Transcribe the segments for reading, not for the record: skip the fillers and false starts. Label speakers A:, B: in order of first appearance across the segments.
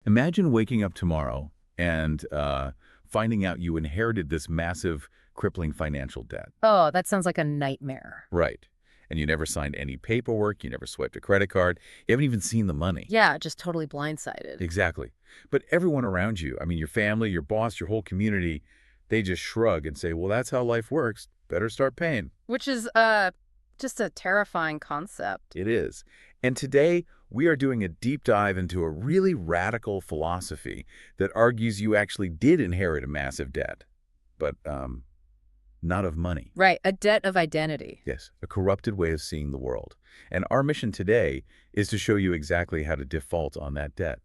A: Imagine waking up tomorrow and finding out you inherited this massive, crippling financial debt.
B: Oh, that sounds like a nightmare.
A: Right. And you never signed any paperwork, you never swiped a credit card, you haven't even seen the money.
B: Yeah, just totally blindsided.
A: Exactly. But everyone around you, I mean, your family, your boss, your whole community, they just shrug and say, well, that's how life works. Better start paying.
B: Which is just a terrifying concept.
A: It is. And today, we are doing a deep dive into a really radical philosophy that argues you actually did inherit a massive debt, but not of money.
B: Right, a debt of identity.
A: Yes, a corrupted way of seeing the world. And our mission today is to show you exactly how to default on that debt.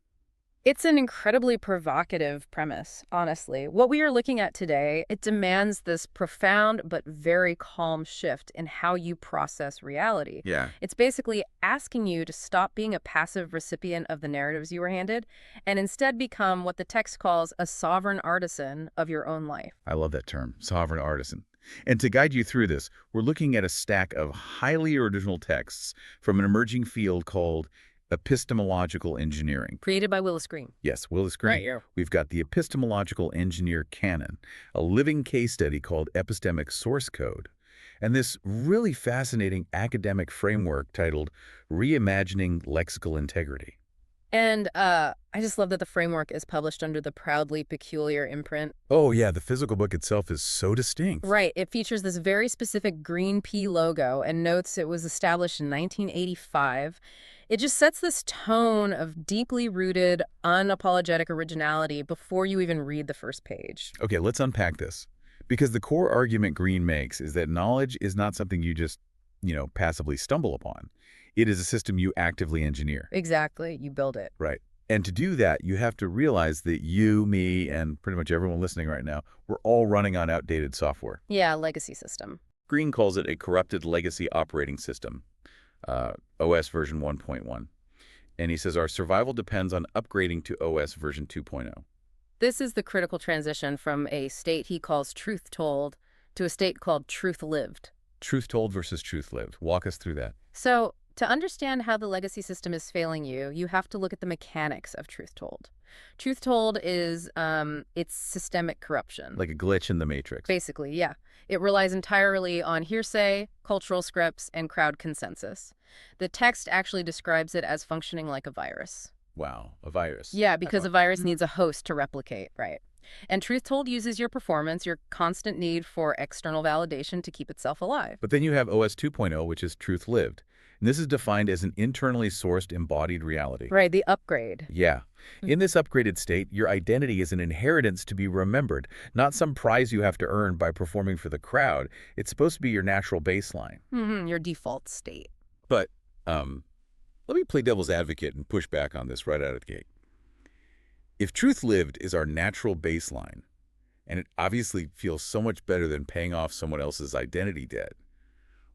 B: It's an incredibly provocative premise, honestly. What we are looking at today, it demands this profound but very calm shift in how you process reality.
A: Yeah.
B: It's basically asking you to stop being a passive recipient of the narratives you were handed and instead become what the text calls a sovereign artisan of your own life.
A: I love that term, sovereign artisan. And to guide you through this, we're looking at a stack of highly original texts from an emerging field called epistemological engineering.
B: Created by Willis Green.
A: Yes, Willis Green.
B: Right, yeah.
A: We've got the epistemological engineer canon, a living case study called epistemic source code, and this really fascinating academic framework titled Reimagining Lexical Integrity.
B: And I just love that the framework is published under the proudly peculiar imprint.
A: Oh yeah, the physical book itself is so distinct.
B: Right. It features this very specific green P logo and notes it was established in 1985. It just sets this tone of deeply rooted, unapologetic originality before you even read the first page.
A: Okay, let's unpack this. Because the core argument Green makes is that knowledge is not something you just, passively stumble upon. It is a system you actively engineer.
B: Exactly. You build it.
A: Right. And to do that, you have to realize that you, me, and pretty much everyone listening right now, we're all running on outdated software.
B: Yeah, legacy system.
A: Green calls it a corrupted legacy operating system. OS version 1.1. And he says our survival depends on upgrading to OS version 2.0.
B: This is the critical transition from a state he calls truth told to a state called truth lived.
A: Truth told versus truth lived. Walk us through that.
B: So, to understand how the legacy system is failing you, you have to look at the mechanics of truth told. Truth told is it's systemic corruption.
A: Like a glitch in the matrix.
B: Basically, yeah. It relies entirely on hearsay, cultural scripts, and crowd consensus. The text actually describes it as functioning like a virus.
A: Wow, a virus.
B: Yeah, because a virus needs a host to replicate, right? And truth told uses your performance, your constant need for external validation to keep itself alive.
A: But then you have OS 2.0, which is truth lived. And this is defined as an internally sourced embodied reality.
B: Right, the upgrade.
A: Yeah. In this upgraded state, your identity is an inheritance to be remembered, not some prize you have to earn by performing for the crowd. It's supposed to be your natural baseline.
B: Your default state.
A: But let me play devil's advocate and push back on this right out of the gate. If truth lived is our natural baseline, and it obviously feels so much better than paying off someone else's identity debt,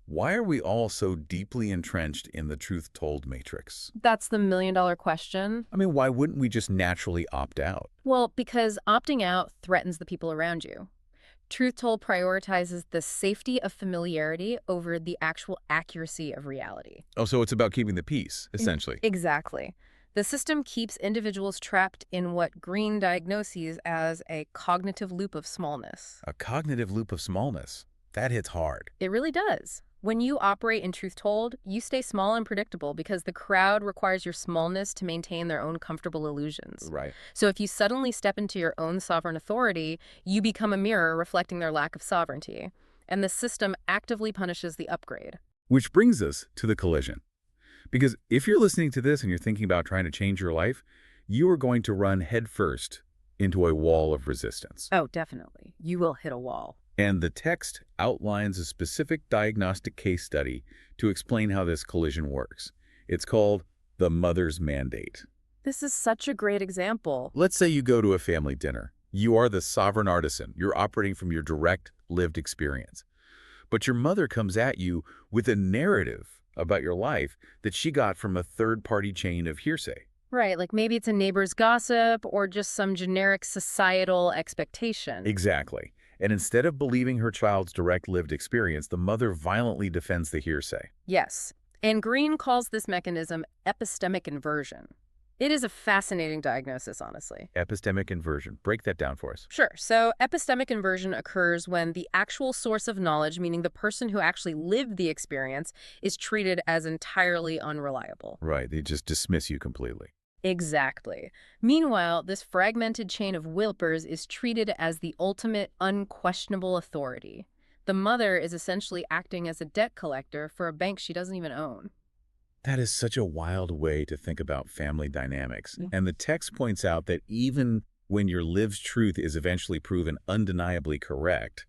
A: why are we all so deeply entrenched in the truth told matrix?
B: That's the million-dollar question.
A: I mean, why wouldn't we just naturally opt out?
B: Well, because opting out threatens the people around you. Truth told prioritizes the safety of familiarity over the actual accuracy of reality.
A: Oh, so it's about keeping the peace, essentially.
B: Exactly. The system keeps individuals trapped in what Green diagnoses as a cognitive loop of smallness.
A: A cognitive loop of smallness. That hits hard.
B: It really does. When you operate in truth told, you stay small and predictable because the crowd requires your smallness to maintain their own comfortable illusions.
A: Right.
B: So if you suddenly step into your own sovereign authority, you become a mirror reflecting their lack of sovereignty. And the system actively punishes the upgrade.
A: Which brings us to the collision. Because if you're listening to this and you're thinking about trying to change your life, you are going to run headfirst into a wall of resistance.
B: Oh, definitely. You will hit a wall.
A: And the text outlines a specific diagnostic case study to explain how this collision works. It's called the mother's mandate.
B: This is such a great example.
A: Let's say you go to a family dinner. You are the sovereign artisan. You're operating from your direct lived experience. But your mother comes at you with a narrative about your life that she got from a third-party chain of hearsay.
B: Right, like maybe it's a neighbor's gossip or just some generic societal expectation.
A: Exactly. And instead of believing her child's direct lived experience, the mother violently defends the hearsay.
B: Yes. And Green calls this mechanism epistemic inversion. It is a fascinating diagnosis, honestly.
A: Epistemic inversion. Break that down for us.
B: Sure. So epistemic inversion occurs when the actual source of knowledge, meaning the person who actually lived the experience, is treated as entirely unreliable.
A: Right, they just dismiss you completely.
B: Exactly. Meanwhile, this fragmented chain of Wilpers is treated as the ultimate unquestionable authority. The mother is essentially acting as a debt collector for a bank she doesn't even own.
A: That is such a wild way to think about family dynamics.
B: Yeah.
A: And the text points out that even when your lived truth is eventually proven undeniably correct,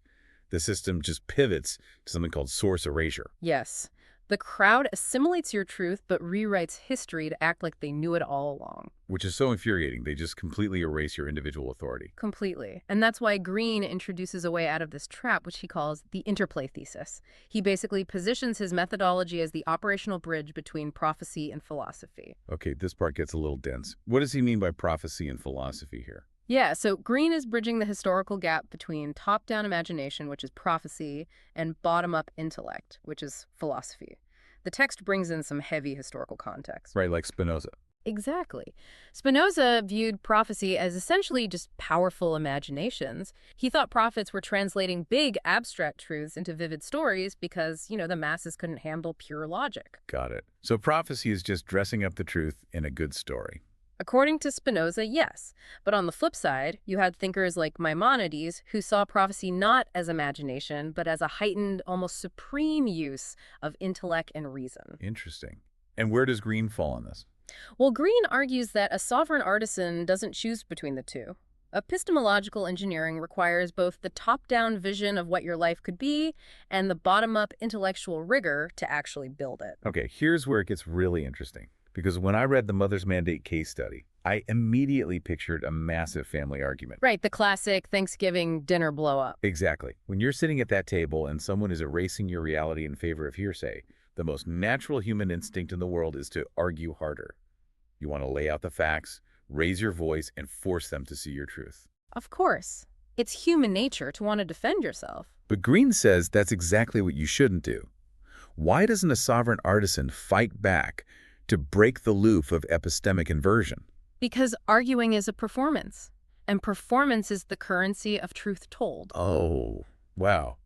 A: the system just pivots to something called source erasure.
B: Yes. The crowd assimilates your truth but rewrites history to act like they knew it all along.
A: Which is so infuriating. They just completely erase your individual authority.
B: Completely. And that's why Green introduces a way out of this trap, which he calls the interplay thesis. He basically positions his methodology as the operational bridge between prophecy and philosophy.
A: Okay, this part gets a little dense. What does he mean by prophecy and philosophy here?
B: Yeah, so Green is bridging the historical gap between top-down imagination, which is prophecy, and bottom-up intellect, which is philosophy. The text brings in some heavy historical context.
A: Right, like Spinoza.
B: Exactly. Spinoza viewed prophecy as essentially just powerful imaginations. He thought prophets were translating big abstract truths into vivid stories because, the masses couldn't handle pure logic.
A: Got it. So prophecy is just dressing up the truth in a good story.
B: According to Spinoza, yes. But on the flip side, you had thinkers like Maimonides who saw prophecy not as imagination, but as a heightened, almost supreme use of intellect and reason.
A: Interesting. And where does Green fall on this?
B: Well, Green argues that a sovereign artisan doesn't choose between the two. Epistemological engineering requires both the top-down vision of what your life could be and the bottom-up intellectual rigor to actually build it.
A: Okay, here's where it gets really interesting. Because when I read the Mother's Mandate case study, I immediately pictured a massive family argument.
B: Right, the classic Thanksgiving dinner blow-up.
A: Exactly. When you're sitting at that table and someone is erasing your reality in favor of hearsay, the most natural human instinct in the world is to argue harder. You want to lay out the facts, raise your voice, and force them to see your truth.
B: Of course. It's human nature to want to defend yourself.
A: But Green says that's exactly what you shouldn't do. Why doesn't a sovereign artisan fight back to break the loop of epistemic inversion?
B: Because arguing is a performance, and performance is the currency of truth told.
A: Oh, wow.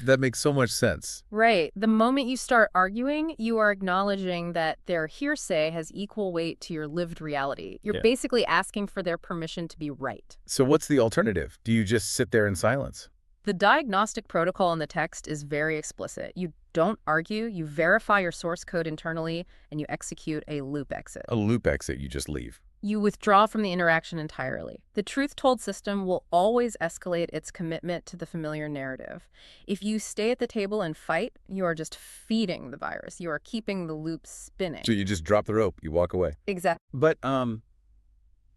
A: That makes so much sense.
B: Right. The moment you start arguing, you are acknowledging that their hearsay has equal weight to your lived reality. You're basically asking for their permission to be right.
A: So what's the alternative? Do you just sit there in silence?
B: The diagnostic protocol in the text is very explicit. You don't argue, you verify your source code internally, and you execute a loop exit.
A: A loop exit, you just leave.
B: You withdraw from the interaction entirely. The truth-told system will always escalate its commitment to the familiar narrative. If you stay at the table and fight, you are just feeding the virus. You are keeping the loop spinning.
A: So you just drop the rope, you walk away.
B: Exactly.
A: But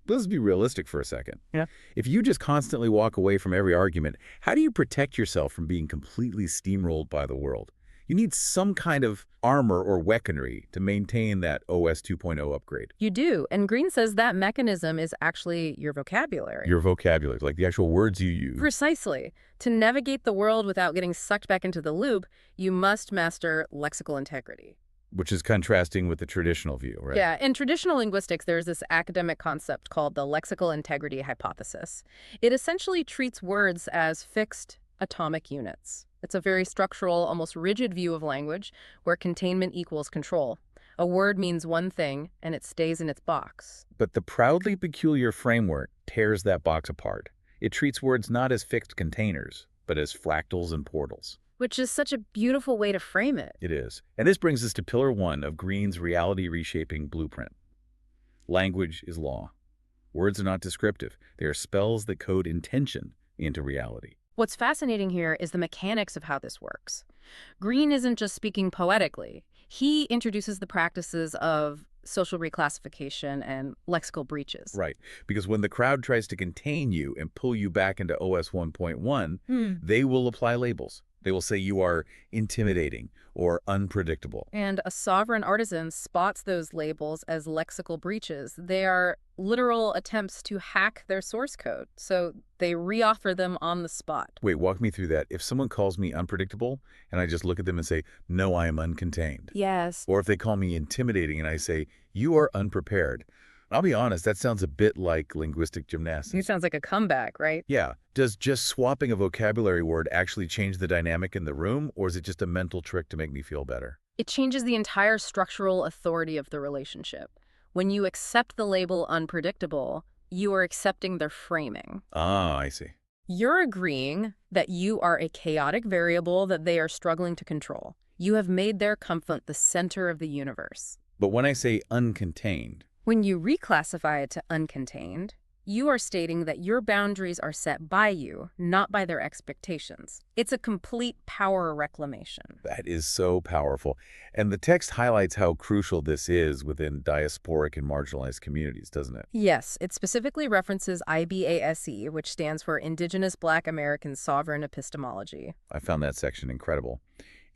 A: let's be realistic for a second.
B: Yeah.
A: If you just constantly walk away from every argument, how do you protect yourself from being completely steamrolled by the world? You need some kind of armor or weaponry to maintain that OS 2.0 upgrade.
B: You do, and Green says that mechanism is actually your vocabulary.
A: Your vocabulary, like the actual words you use.
B: Precisely. To navigate the world without getting sucked back into the loop, you must master lexical integrity.
A: Which is contrasting with the traditional view, right?
B: Yeah, in traditional linguistics, there's this academic concept called the lexical integrity hypothesis. It essentially treats words as fixed atomic units. It's a very structural, almost rigid view of language where containment equals control. A word means one thing, and it stays in its box.
A: But the proudly peculiar framework tears that box apart. It treats words not as fixed containers, but as fractals and portals.
B: Which is such a beautiful way to frame it.
A: It is. And this brings us to Pillar 1 of Green's reality-reshaping blueprint. Language is law. Words are not descriptive. They are spells that code intention into reality.
B: What's fascinating here is the mechanics of how this works. Green isn't just speaking poetically. He introduces the practices of social reclassification and lexical breaches.
A: Right. Because when the crowd tries to contain you and pull you back into OS 1.1, they will apply labels. They will say you are intimidating or unpredictable.
B: And a sovereign artisan spots those labels as lexical breaches. They are literal attempts to hack their source code, so they reauthor them on the spot.
A: Wait, walk me through that. If someone calls me unpredictable and I just look at them and say, no, I am uncontained.
B: Yes.
A: Or if they call me intimidating and I say, you are unprepared, I'll be honest, that sounds a bit like linguistic
B: It
A: gymnastics.
B: sounds like a comeback, right?
A: Yeah. Does just swapping a vocabulary word actually change the dynamic in the room, or is it just a mental trick to make me feel better?
B: It changes the entire structural authority of the relationship. When you accept the label unpredictable, you are accepting their framing.
A: Ah, I see.
B: You're agreeing that you are a chaotic variable that they are struggling to control. You have made their comfort the center of the universe.
A: But when I say uncontained,
B: When you reclassify it to uncontained, you are stating that your boundaries are set by you, not by their expectations. It's a complete power reclamation.
A: that is so powerful. And the text highlights how crucial this is within diasporic and marginalized communities, doesn't it?
B: Yes, it specifically references I.B.A.S.E, which stands for Indigenous Black American Sovereign Epistemology.
A: I found that section incredible.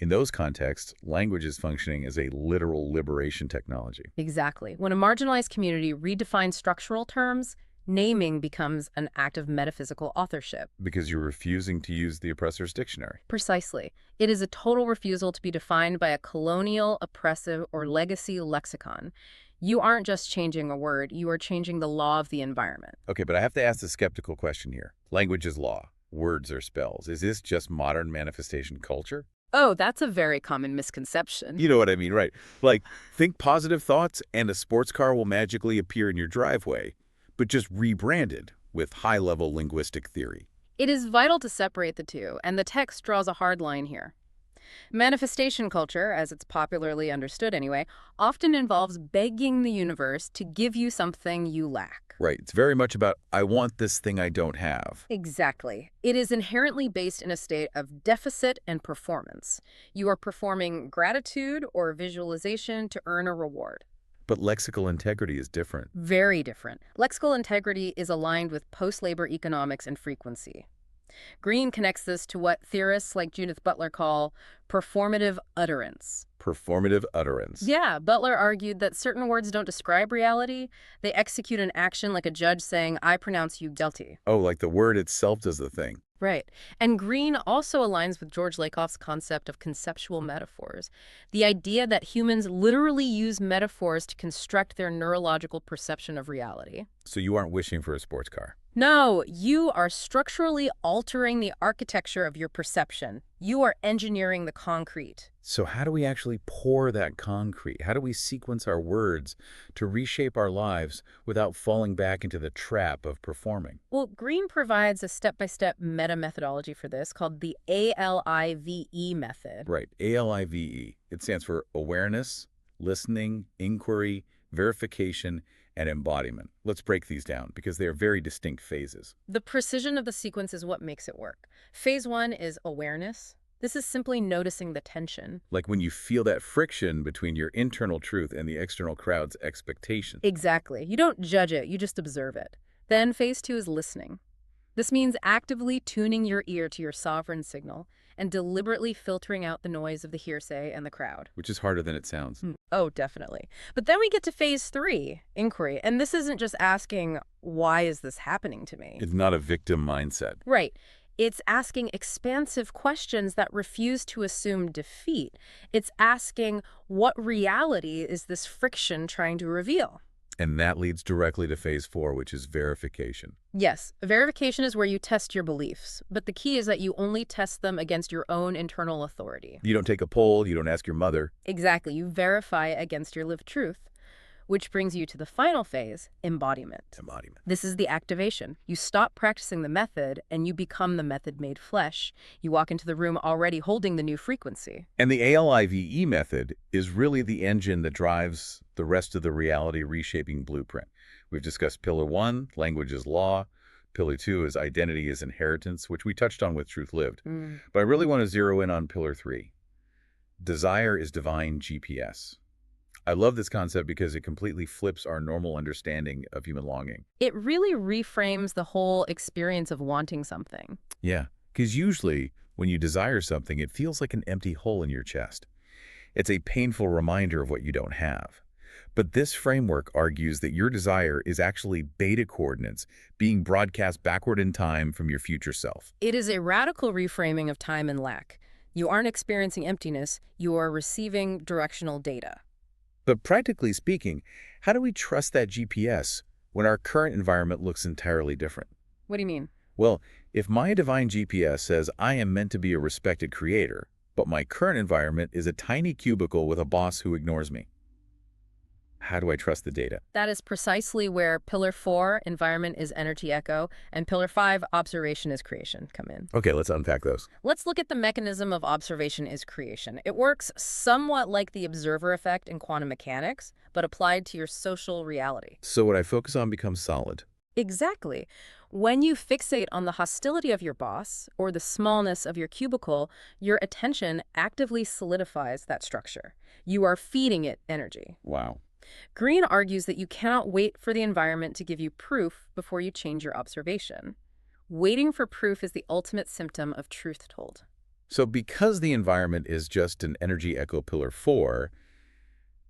A: In those contexts, language is functioning as a literal liberation technology.
B: Exactly. When a marginalized community redefines structural terms, naming becomes an act of metaphysical authorship.
A: Because you're refusing to use the oppressor's dictionary.
B: Precisely. It is a total refusal to be defined by a colonial, oppressive, or legacy lexicon. You aren't just changing a word, you are changing the law of the environment.
A: Okay, but I have to ask the skeptical question here. Language is law. Words are spells. Is this just modern manifestation culture?
B: Oh, that's a very common misconception.
A: You know what I mean, right? Like, think positive thoughts and a sports car will magically appear in your driveway, but just rebranded with high-level linguistic theory.
B: It is vital to separate the two, and the text draws a hard line here. Manifestation culture, as it's popularly understood anyway, often involves begging the universe to give you something you lack.
A: Right. It's very much about, I want this thing I don't have.
B: Exactly. It is inherently based in a state of deficit and performance. You are performing gratitude or visualization to earn a reward.
A: But lexical integrity is different.
B: Very different. Lexical integrity is aligned with post-labor economics and frequency. Green connects this to what theorists like Judith Butler call performative utterance.
A: Performative utterance.
B: Yeah, Butler argued that certain words don't describe reality. They execute an action like a judge saying, I pronounce you guilty.
A: Oh, like the word itself does the thing.
B: Right. And Green also aligns with George Lakoff's concept of conceptual metaphors, the idea that humans literally use metaphors to construct their neurological perception of reality.
A: So you aren't wishing for a sports car.
B: No, you are structurally altering the architecture of your perception. You are engineering the concrete.
A: So how do we actually pour that concrete? How do we sequence our words to reshape our lives without falling back into the trap of performing?
B: Well, Green provides a step-by-step meta-methodology for this called the ALIVE method.
A: Right, ALIVE. It stands for awareness, listening, inquiry, verification, and embodiment. Let's break these down because they are very distinct phases.
B: The precision of the sequence is what makes it work. Phase 1 is awareness. This is simply noticing the tension.
A: Like when you feel that friction between your internal truth and the external crowd's expectation.
B: Exactly. You don't judge it, you just observe it. Then phase 2 is listening. This means actively tuning your ear to your sovereign signal and deliberately filtering out the noise of the hearsay and the crowd.
A: Which is harder than it sounds.
B: Oh, definitely. But then we get to phase 3, inquiry. And this isn't just asking, why is this happening to me?
A: It's not a victim mindset.
B: Right. It's asking expansive questions that refuse to assume defeat. It's asking, what reality is this friction trying to reveal?
A: And that leads directly to phase 4, which is verification.
B: Yes, verification is where you test your beliefs, but the key is that you only test them against your own internal authority.
A: You don't take a poll, you don't ask your mother.
B: Exactly, you verify against your lived truth, which brings you to the final phase, embodiment.
A: Embodiment.
B: This is the activation. You stop practicing the method and you become the method made flesh. You walk into the room already holding the new frequency.
A: And the ALIVE method is really the engine that drives the rest of the reality reshaping blueprint. We've discussed Pillar 1, language is law. Pillar 2 is identity is inheritance, which we touched on with Truth Lived. But I really want to zero in on Pillar 3. Desire is divine GPS. I love this concept because it completely flips our normal understanding of human longing.
B: It really reframes the whole experience of wanting something.
A: Yeah, because usually when you desire something, it feels like an empty hole in your chest. It's a painful reminder of what you don't have. But this framework argues that your desire is actually beta coordinates being broadcast backward in time from your future self.
B: It is a radical reframing of time and lack. You aren't experiencing emptiness, you are receiving directional data.
A: But practically speaking, how do we trust that GPS when our current environment looks entirely different?
B: What do you mean?
A: Well, if my divine GPS says I am meant to be a respected creator, but my current environment is a tiny cubicle with a boss who ignores me, how do I trust the data?
B: That is precisely where Pillar 4, environment is energy echo, and Pillar 5, observation is creation, come in.
A: Okay, let's unpack those.
B: Let's look at the mechanism of observation is creation. It works somewhat like the observer effect in quantum mechanics, but applied to your social reality.
A: So what I focus on becomes solid.
B: Exactly. When you fixate on the hostility of your boss or the smallness of your cubicle, your attention actively solidifies that structure. You are feeding it energy.
A: Wow.
B: Green argues that you cannot wait for the environment to give you proof before you change your observation. Waiting for proof is the ultimate symptom of truth told.
A: So because the environment is just an energy echo pillar 4,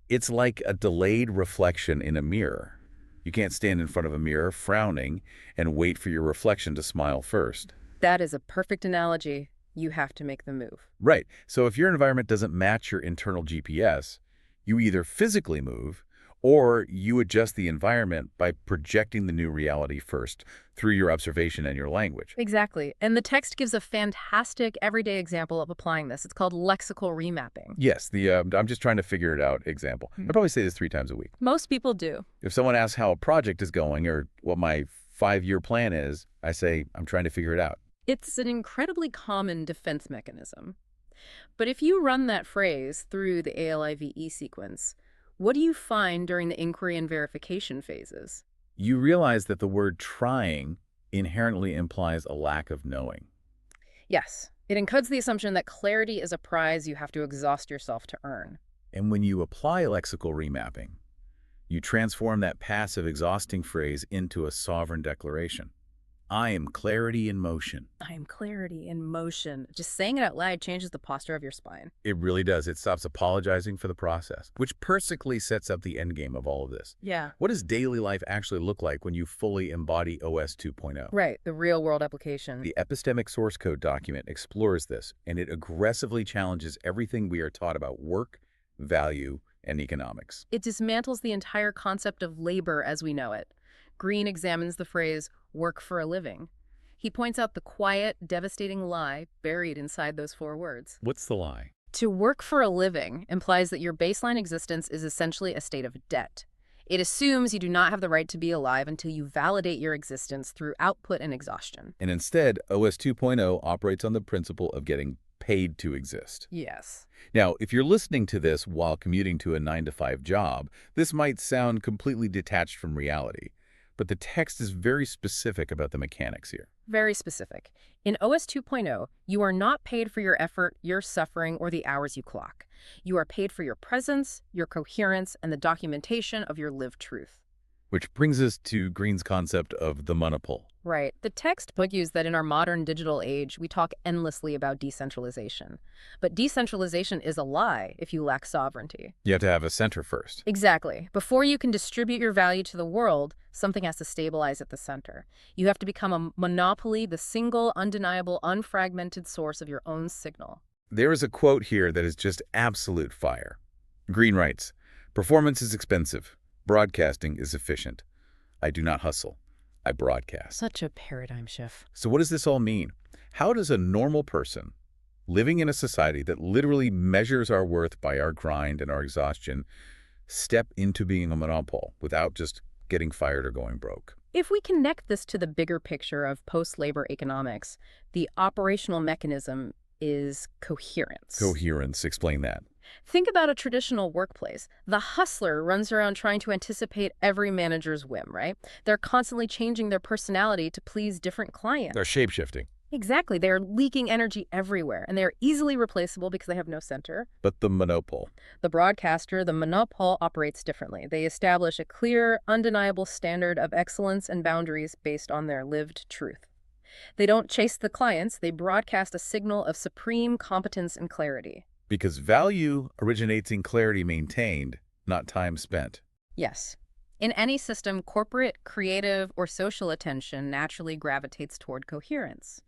A: it's like a delayed reflection in a mirror. You can't stand in front of a mirror frowning and wait for your reflection to smile first.
B: That is a perfect analogy. You have to make the move.
A: Right. So if your environment doesn't match your internal GPS, you either physically move or you adjust the environment by projecting the new reality first through your observation and your language.
B: Exactly. And the text gives a fantastic everyday example of applying this. It's called lexical remapping.
A: Yes, the I'm just trying to figure it out example. I probably say this 3 times a week.
B: Most people do.
A: If someone asks how a project is going or what my 5-year plan is, I say, I'm trying to figure it out.
B: It's an incredibly common defense mechanism. But if you run that phrase through the I.B.A.S.E sequence, what do you find during the inquiry and verification phases?
A: You realize that the word trying inherently implies a lack of knowing.
B: Yes, it encodes the assumption that clarity is a prize you have to exhaust yourself to earn.
A: And when you apply lexical remapping, you transform that passive, exhausting phrase into a sovereign declaration. I am clarity in motion.
B: I am clarity in motion. Just saying it out loud changes the posture of your spine.
A: It really does. It stops apologizing for the process, which perfectly sets up the endgame of all of this.
B: Yeah.
A: What does daily life actually look like when you fully embody OS 2.0?
B: Right, the real-world application.
A: The epistemic source code document explores this, and it aggressively challenges everything we are taught about work, value, and economics.
B: It dismantles the entire concept of labor as we know it. Green examines the phrase, work for a living. He points out the quiet, devastating lie buried inside those 4 words.
A: What's the lie?
B: To work for a living implies that your baseline existence is essentially a state of debt. It assumes you do not have the right to be alive until you validate your existence through output and exhaustion.
A: And instead, OS 2.0 operates on the principle of getting paid to exist.
B: Yes.
A: Now, if you're listening to this while commuting to a 9-to-5 job, this might sound completely detached from reality. But the text is very specific about the mechanics here.
B: Very specific. In OS 2.0, you are not paid for your effort, your suffering, or the hours you clock. You are paid for your presence, your coherence, and the documentation of your lived truth.
A: Which brings us to Green's concept of the monopole.
B: Right. The text argues that in our modern digital age, we talk endlessly about decentralization. But decentralization is a lie if you lack sovereignty.
A: You have to have a center first.
B: Exactly. Before you can distribute your value to the world, something has to stabilize at the center. You have to become a monopoly, the single, undeniable, unfragmented source of your own signal.
A: There is a quote here that is just absolute fire. Green writes, "Performance is expensive. Broadcasting is efficient. I do not hustle. I broadcast."
B: Such a paradigm shift.
A: So what does this all mean? How does a normal person living in a society that literally measures our worth by our grind and our exhaustion step into being a monopole without just getting fired or going broke?
B: If we connect this to the bigger picture of post-labor economics, the operational mechanism is coherence.
A: Coherence, explain that.
B: Think about a traditional workplace. The hustler runs around trying to anticipate every manager's whim, right? They're constantly changing their personality to please different clients.
A: They're shape-shifting.
B: Exactly. They're leaking energy everywhere, and they're easily replaceable because they have no center.
A: But the monopole.
B: The broadcaster, the monopole, operates differently. They establish a clear, undeniable standard of excellence and boundaries based on their lived truth. They don't chase the clients. They broadcast a signal of supreme competence and clarity.
A: Because value originates in clarity maintained, not time spent.
B: Yes. In any system, corporate, creative, or social attention naturally gravitates toward coherence.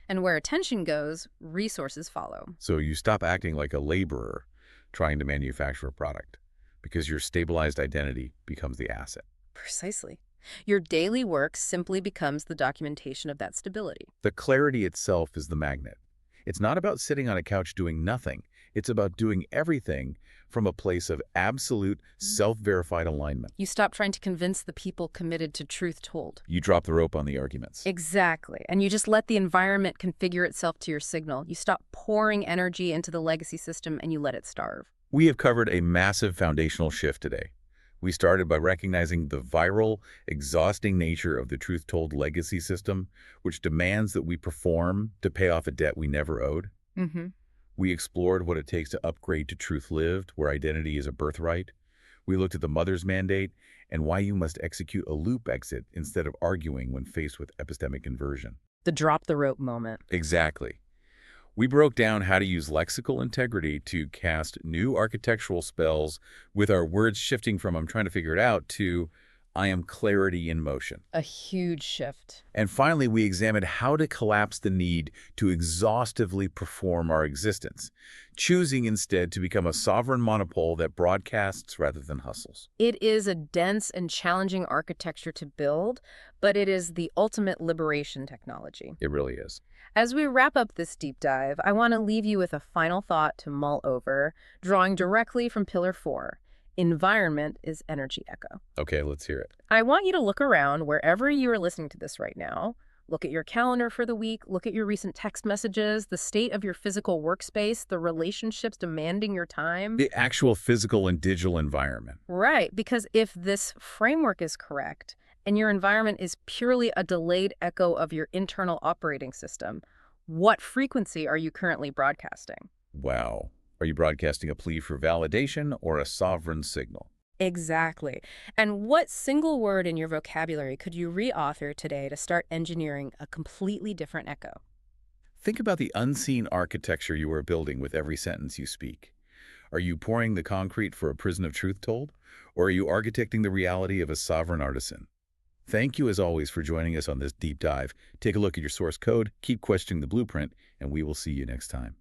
B: And where attention goes, resources follow.
A: So you stop acting like a laborer trying to manufacture a product, because your stabilized identity becomes the asset.
B: Precisely. Your daily work simply becomes the documentation of that stability.
A: The clarity itself is the magnet. It's not about sitting on a couch doing nothing. It's about doing everything from a place of absolute self-verified alignment.
B: You stop trying to convince the people committed to truth told.
A: You drop the rope on the arguments.
B: Exactly. And you just let the environment configure itself to your signal. You stop pouring energy into the legacy system and you let it starve.
A: We have covered a massive foundational shift today. We started by recognizing the viral, exhausting nature of the truth-told legacy system, which demands that we perform to pay off a debt we never owed.
B: Mm-hmm.
A: We explored what it takes to upgrade to truth lived, where identity is a birthright. We looked at the mother's mandate and why you must execute a loop exit instead of arguing when faced with epistemic inversion.
B: The drop the rope moment.
A: Exactly. We broke down how to use lexical integrity to cast new architectural spells with our words shifting from "I'm trying to figure it out" to "I am clarity in motion."
B: A huge shift.
A: And finally, we examined how to collapse the need to exhaustively perform our existence, choosing instead to become a sovereign monopole that broadcasts rather than hustles.
B: It is a dense and challenging architecture to build, but it is the ultimate liberation technology.
A: It really is.
B: As we wrap up this deep dive, I want to leave you with a final thought to mull over, drawing directly from Pillar 4. Environment is energy echo.
A: Okay, let's hear it.
B: I want you to look around wherever you are listening to this right now. Look at your calendar for the week, look at your recent text messages, the state of your physical workspace, the relationships demanding your time.
A: The actual physical and digital environment.
B: Right, because if this framework is correct, and your environment is purely a delayed echo of your internal operating system, what frequency are you currently broadcasting?
A: Wow. Are you broadcasting a plea for validation or a sovereign signal?
B: Exactly. And what single word in your vocabulary could you reauthor today to start engineering a completely different echo?
A: Think about the unseen architecture you are building with every sentence you speak. Are you pouring the concrete for a prison of truth told? Or are you architecting the reality of a sovereign artisan? Thank you, as always, for joining us on this deep dive. Take a look at your source code, keep questioning the blueprint, and we will see you next time.